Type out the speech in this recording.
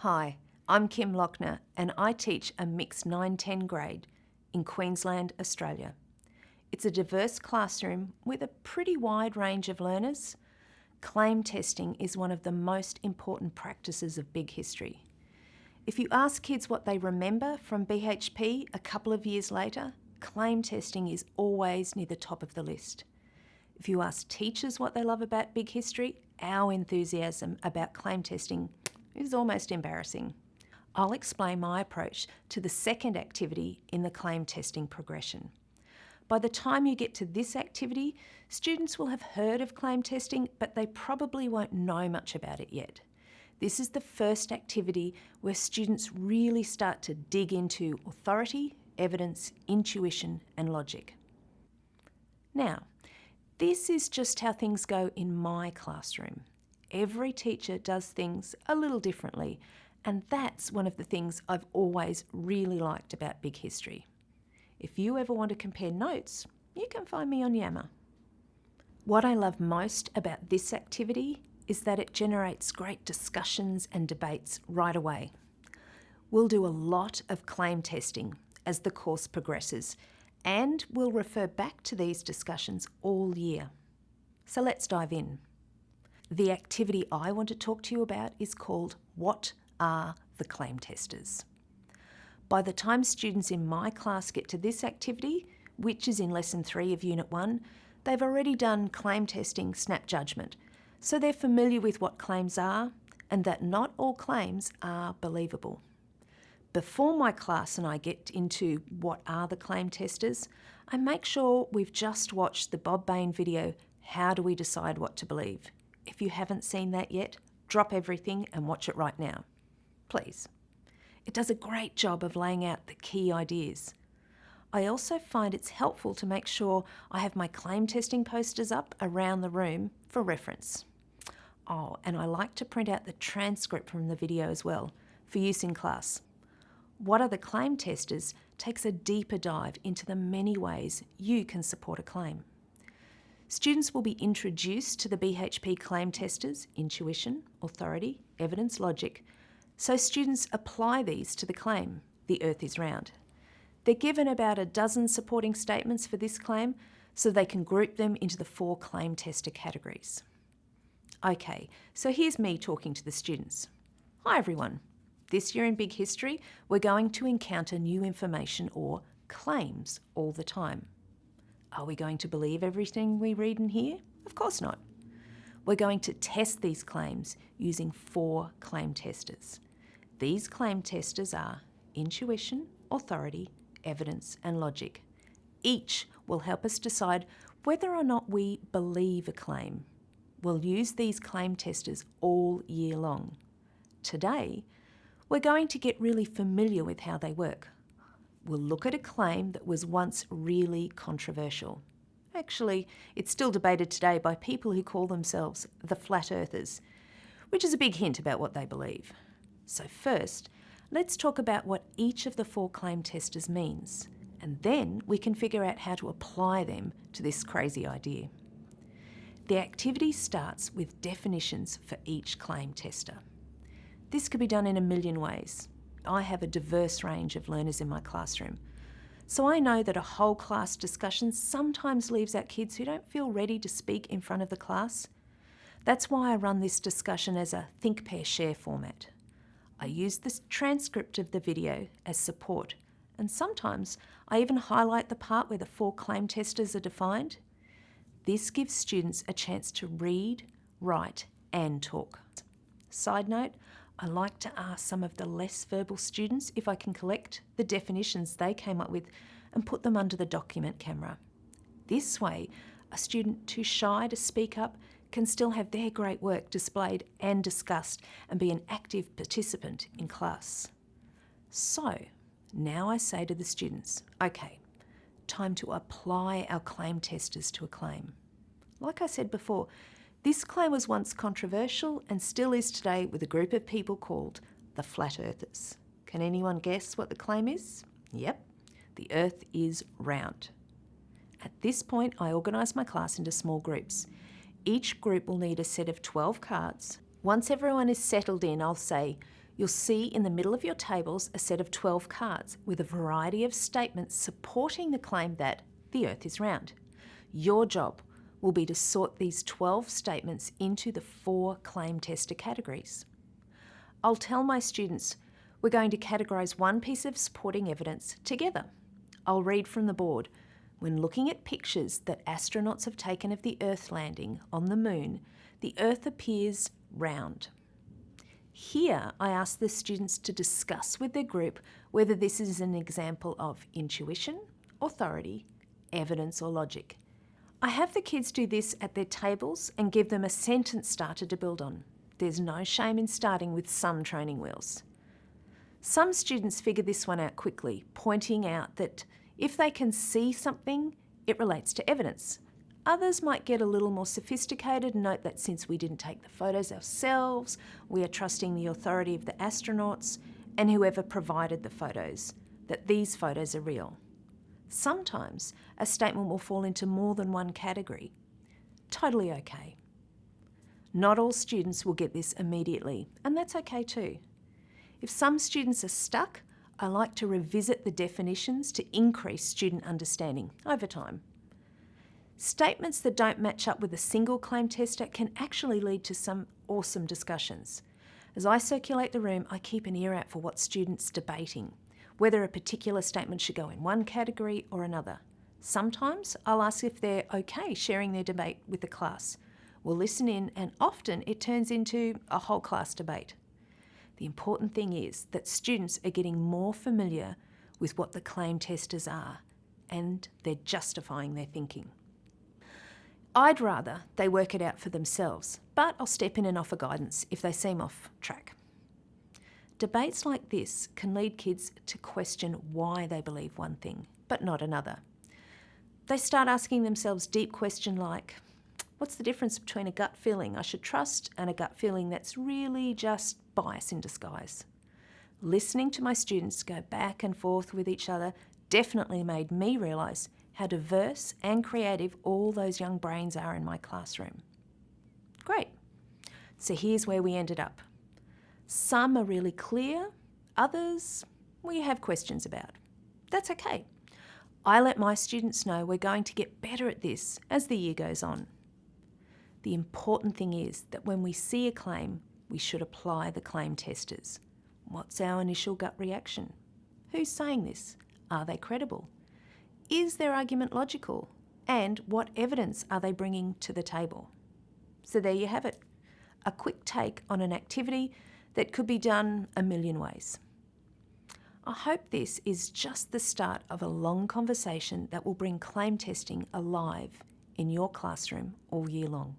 Hi, I'm Kim Lochner and I teach a mixed 9-10 grade in Queensland, Australia. It's a diverse classroom with a pretty wide range of learners. Claim testing is one of the most important practices of Big History. If you ask kids what they remember from BHP a couple of years later, claim testing is always near the top of the list. If you ask teachers what they love about Big History, our enthusiasm about claim testing is almost embarrassing. I'll explain my approach to the second activity in the claim testing progression. By the time you get to this activity, students will have heard of claim testing, but they probably won't know much about it yet. This is the first activity where students really start to dig into authority, evidence, intuition, and logic. Now, this is just how things go in my classroom. Every teacher does things a little differently, and that's one of the things I've always really liked about Big History. If you ever want to compare notes, you can find me on Yammer. What I love most about this activity is that it generates great discussions and debates right away. We'll do a lot of claim testing as the course progresses, and we'll refer back to these discussions all year. So let's dive in. The activity I want to talk to you about is called What Are the Claim Testers? By the time students in my class get to this activity, which is in Lesson 3 of Unit 1, they've already done claim testing snap judgment, so they're familiar with what claims are and that not all claims are believable. Before my class and I get into what are the claim testers, I make sure we've just watched the Bob Bain video, How Do We Decide What to Believe? If you haven't seen that yet, drop everything and watch it right now. Please. It does a great job of laying out the key ideas. I also find it's helpful to make sure I have my claim testing posters up around the room for reference. Oh, and I like to print out the transcript from the video as well for use in class. What Are the Claim Testers takes a deeper dive into the many ways you can support a claim. Students will be introduced to the BHP claim testers, intuition, authority, evidence, logic, so students apply these to the claim, the earth is round. They're given about a dozen supporting statements for this claim so they can group them into the 4 claim tester categories. Okay, so here's me talking to the students. Hi everyone. This year in Big History, we're going to encounter new information or claims all the time. Are we going to believe everything we read and hear? Of course not. We're going to test these claims using 4 claim testers. These claim testers are intuition, authority, evidence, and logic. Each will help us decide whether or not we believe a claim. We'll use these claim testers all year long. Today, we're going to get really familiar with how they work. We'll look at a claim that was once really controversial. Actually, it's still debated today by people who call themselves the Flat Earthers, which is a big hint about what they believe. So first, let's talk about what each of the 4 claim testers means, and then we can figure out how to apply them to this crazy idea. The activity starts with definitions for each claim tester. This could be done in a million ways. I have a diverse range of learners in my classroom, so I know that a whole class discussion sometimes leaves out kids who don't feel ready to speak in front of the class. That's why I run this discussion as a think, pair, share format. I use the transcript of the video as support, and sometimes I even highlight the part where the 4 claim testers are defined. This gives students a chance to read, write, and talk. Side note, I like to ask some of the less verbal students if I can collect the definitions they came up with and put them under the document camera. This way, a student too shy to speak up can still have their great work displayed and discussed and be an active participant in class. So, now I say to the students, okay, time to apply our claim testers to a claim. Like I said before, this claim was once controversial and still is today with a group of people called the Flat Earthers. Can anyone guess what the claim is? Yep, the earth is round. At this point, I organise my class into small groups. Each group will need a set of 12 cards. Once everyone is settled in, I'll say, You'll see in the middle of your tables a set of 12 cards with a variety of statements supporting the claim that the Earth is round. Your job will be to sort these 12 statements into the 4 claim tester categories. I'll tell my students we're going to categorise one piece of supporting evidence together. I'll read from the board. When looking at pictures that astronauts have taken of the Earth landing on the Moon, the Earth appears round. Here, I ask the students to discuss with their group whether this is an example of intuition, authority, evidence or logic. I have the kids do this at their tables and give them a sentence starter to build on. There's no shame in starting with some training wheels. Some students figure this one out quickly, pointing out that if they can see something, it relates to evidence. Others might get a little more sophisticated and note that since we didn't take the photos ourselves, we are trusting the authority of the astronauts and whoever provided the photos, that these photos are real. Sometimes a statement will fall into more than one category. Totally okay. Not all students will get this immediately, and that's okay too. If some students are stuck, I like to revisit the definitions to increase student understanding over time. Statements that don't match up with a single claim tester can actually lead to some awesome discussions. As I circulate the room, I keep an ear out for what students debating, whether a particular statement should go in one category or another. Sometimes I'll ask if they're okay sharing their debate with the class. We'll listen in, and often it turns into a whole class debate. The important thing is that students are getting more familiar with what the claim testers are, and they're justifying their thinking. I'd rather they work it out for themselves, but I'll step in and offer guidance if they seem off track. Debates like this can lead kids to question why they believe one thing, but not another. They start asking themselves deep questions like, what's the difference between a gut feeling I should trust and a gut feeling that's really just bias in disguise? Listening to my students go back and forth with each other definitely made me realise how diverse and creative all those young brains are in my classroom. Great. So here's where we ended up. Some are really clear, others we have questions about. That's okay. I let my students know we're going to get better at this as the year goes on. The important thing is that when we see a claim, we should apply the claim testers. What's our initial gut reaction? Who's saying this? Are they credible? Is their argument logical? And what evidence are they bringing to the table? So there you have it. A quick take on an activity that could be done a million ways. I hope this is just the start of a long conversation that will bring claim testing alive in your classroom all year long.